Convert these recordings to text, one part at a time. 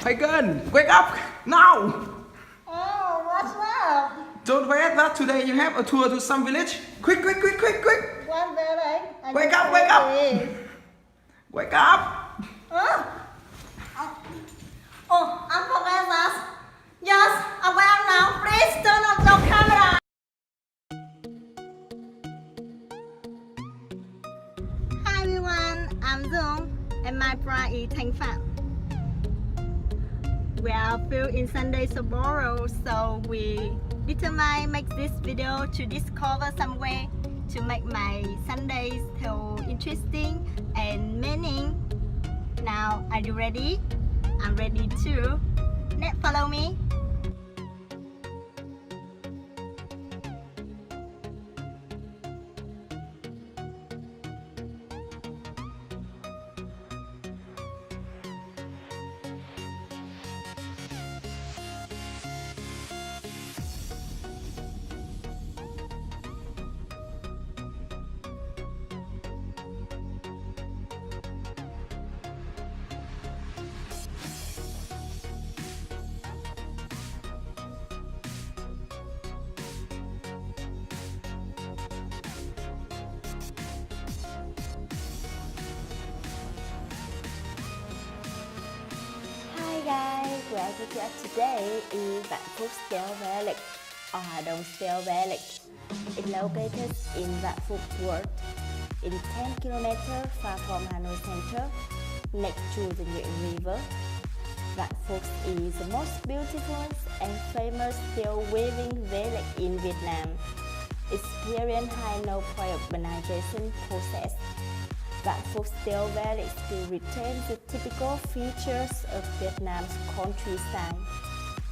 Hagen, wake up now! Oh, what's up? Don't forget that today you have a tour to some village. Quick, quick, quick, quick, quick! What village? Wake up, wake up! Wake up! Huh? Oh, I forgot that. Yes, aware now. Please turn on your camera. Hi everyone, I'm Dung and my bride is Thanh Phạm. We are still in Sunday tomorrow, so we determined make this video to discover some way to make my Sundays so interesting and meaning. Now, are you ready? I'm ready too. Let's follow me. Hi guys, where we are today is Vạn Phúc Steel Village or Hà Đông Steel Village. It's located in Vạn Phúc World, in 10 km far from Hanoi Center, next to the Nguyễn River. Vạn Phúc is the most beautiful and famous steel weaving village in Vietnam. Experience high no urbanization process. Vạn Phúc Steel Village still retains the typical features of Vietnam's countryside: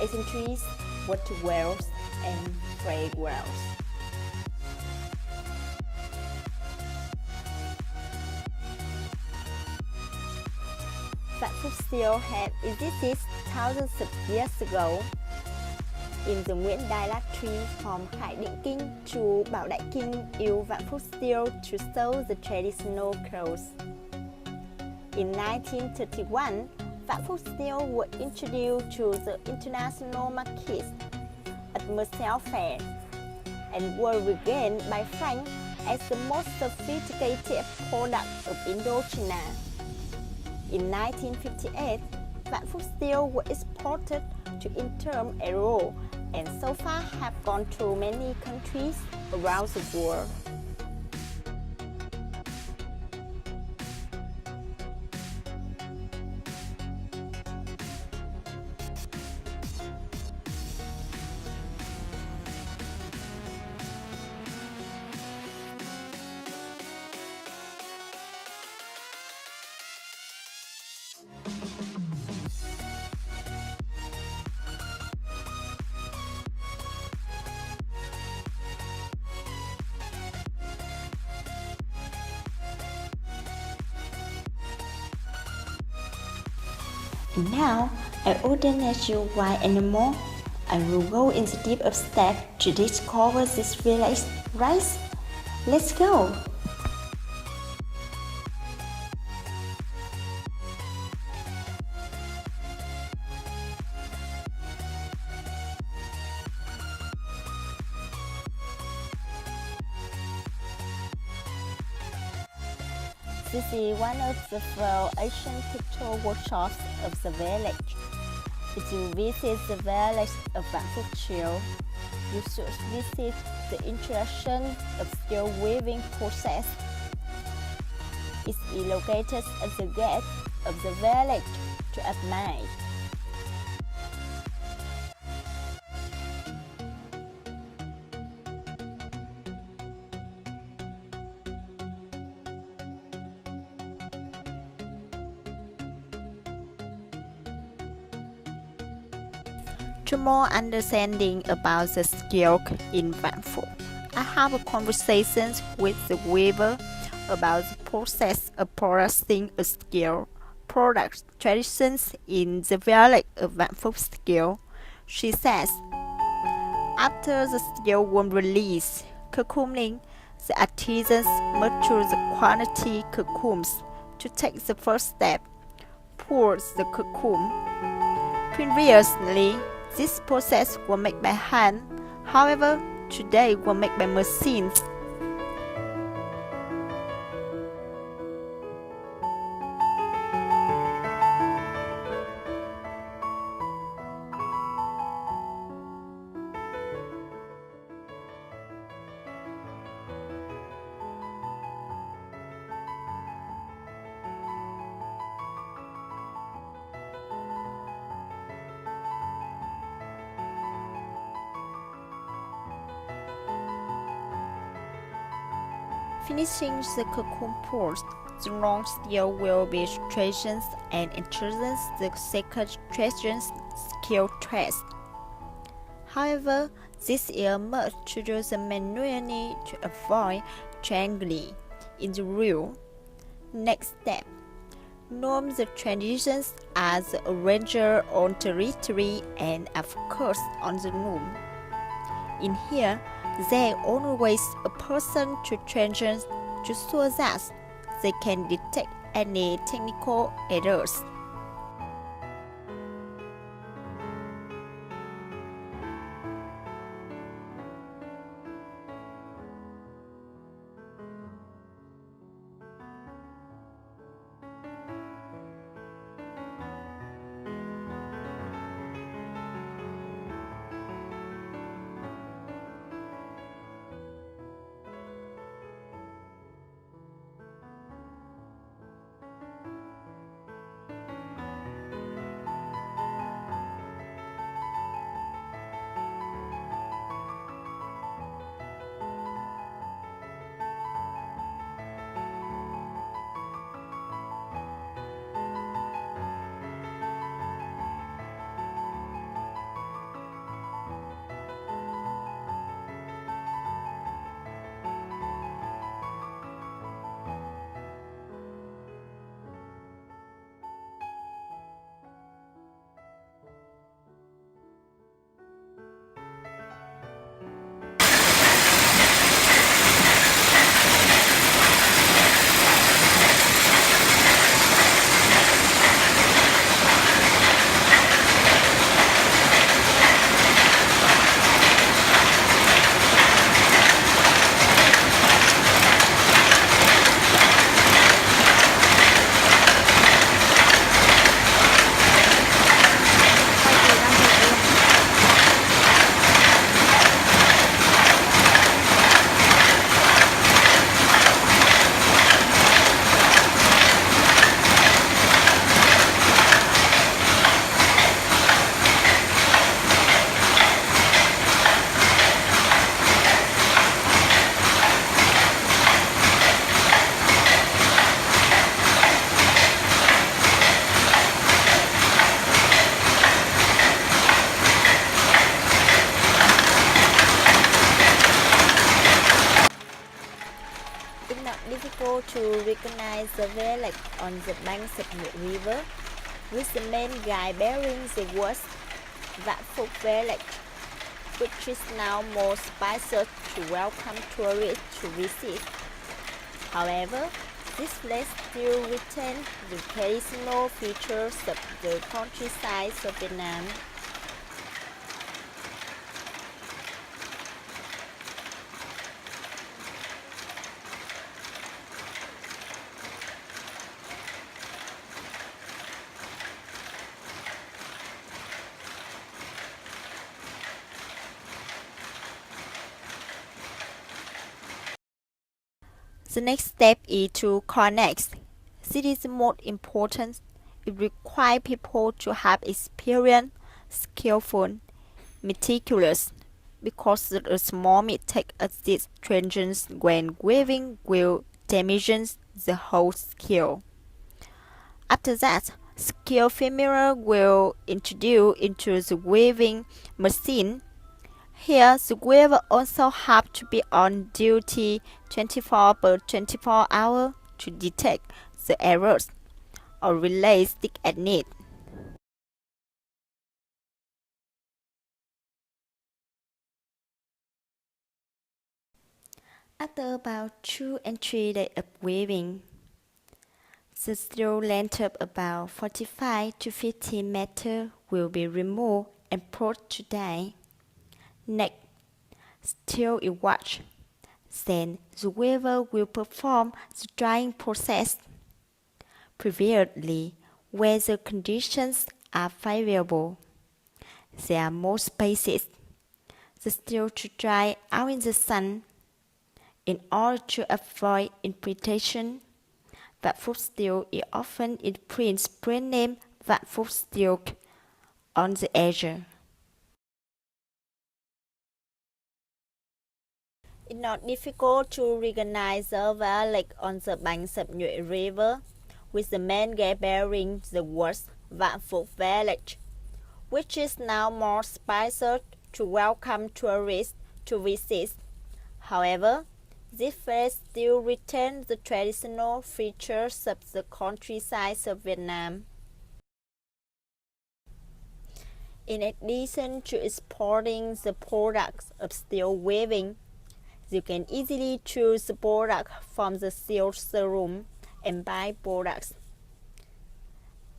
ancient trees, water wells, and playgrounds. Vạn Phúc Steel had existed thousands of years ago. In the Nguyễn Đài Lạt tree from Khải Định Kinh to Bảo Đại Kinh use Vạn Phúc Steel to sew the traditional clothes. In 1931, Vạn Phúc Steel was introduced to the international market at Marseille Fair and were regained by France as the most sophisticated product of Indochina. In 1958, Vạn Phúc Steel was exported to Interim Aero and so far have gone through many countries around the world. And now, I wouldn't ask you why anymore. I will go in the deep of step to discover this village, right? Let's go! This is one of the four ancient picture workshops of the village. If you visit the village of Vạn Phúc Steel, you should visit the introduction of steel weaving process. It is located at the gate of the village to admire. To more understanding about the skill in Vạn Phúc, I have a conversation with the weaver about the process of processing a skill product traditions in the village of Vạn Phúc Steel. She says, after the steel was released, cocooning, the artisans mature the quantity cocoons to take the first step, pour the cocoon Previously, this process was made by hand. However, today was made by machines. Finishing the compost, the long steel will be straightened and introduce the second straightened skill test. However, this is must to do the manually to avoid triangling in the reel. Next step. Norm the transitions as the arranger on territory and of course on the loom. In here, there always a person to transition to so that they can detect any technical errors. It's not difficult to recognize the village on the banks of the river, with the main guide bearing the words Vạn village, which is now more spacious to welcome tourists to visit. However, this place still retains the traditional features of the countryside of Vietnam. The next step is to connect. This is the most important. It requires people to have experience, skillful, meticulous, because the small mistake of these transitions when weaving will damage the whole skill. After that, skilled female will introduce into the weaving machine. Here, the weaver also have to be on duty 24 per 24 hours to detect the errors or relay stick at need. After about 2 and 3 days of weaving, The steel length of about 45 to 50 meters will be removed and put to dye. Next, steel is washed. Then the weaver will perform the drying process. Previously, weather conditions are favorable. There are more spaces. The steel to dry out in the sun. In order to avoid interpretation, Vạn steel is often in print brand name Vạn steel on the edge. It's not difficult to recognize the village on the banks of Nhuệ River, with the main gate bearing the words Vạn Phúc Village, which is now more spacious to welcome tourists to visit. However, this village still retains the traditional features of the countryside of Vietnam. In addition to exporting the products of steel weaving, you can easily choose the product from the steel showroom and buy products.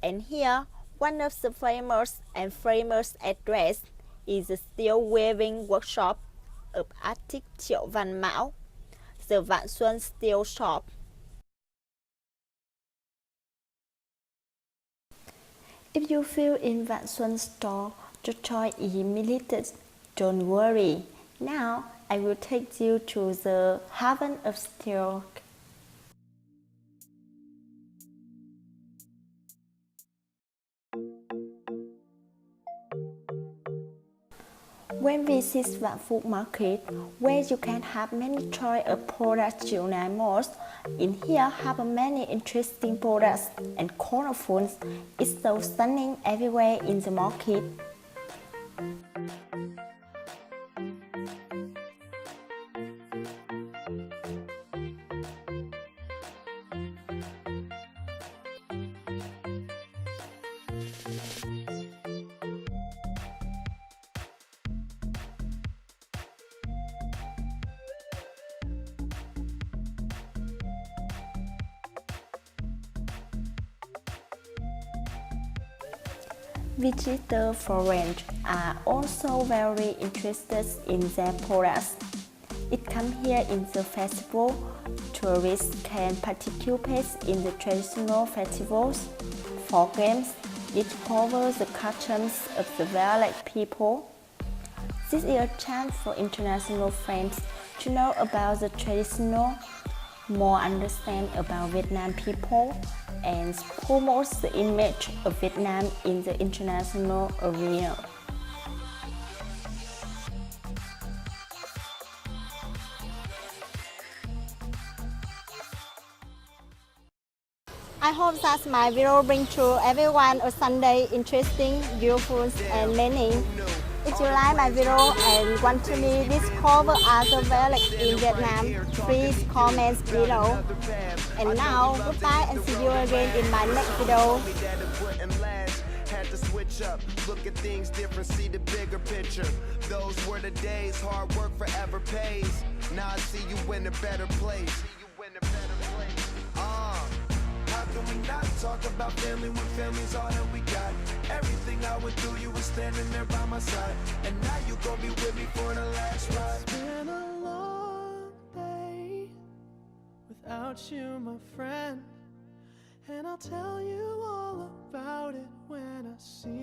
And here, one of the famous address is the steel weaving workshop of artist Triệu Văn Mão, the Vạn Xuân Steel Shop. If you feel in Vạn Xuân store, the choice is limited. Don't worry. Now, I will take you to the Heaven of Steel. When we visit Vạn Phúc Market, where you can have many choice of products you like most, in here have many interesting products and colorful. It's so stunning everywhere in the market. Visitors foreigners are also very interested in their products. It comes here in the festival. Tourists can participate in the traditional festivals. For games, discover the customs of the village people. This is a chance for international friends to know about the traditional, more understand about Vietnam people, and promote the image of Vietnam in the international arena. I hope that my video brings to everyone a Sunday interesting, useful, and learning. If you like my video and want to me discover other villages in Vietnam, please comment below. And now, goodbye and see you again in my next video. Had to switch up, look at things different, see the bigger picture. Those were the days, hard work forever pays. Now I see you in a better place. How can we not talk about family when family's all that we got? Everything I went through, you were standing there by my side. And now you gon' be with me for the last ride. It's been a long day without you, my friend. And I'll tell you all about it when I see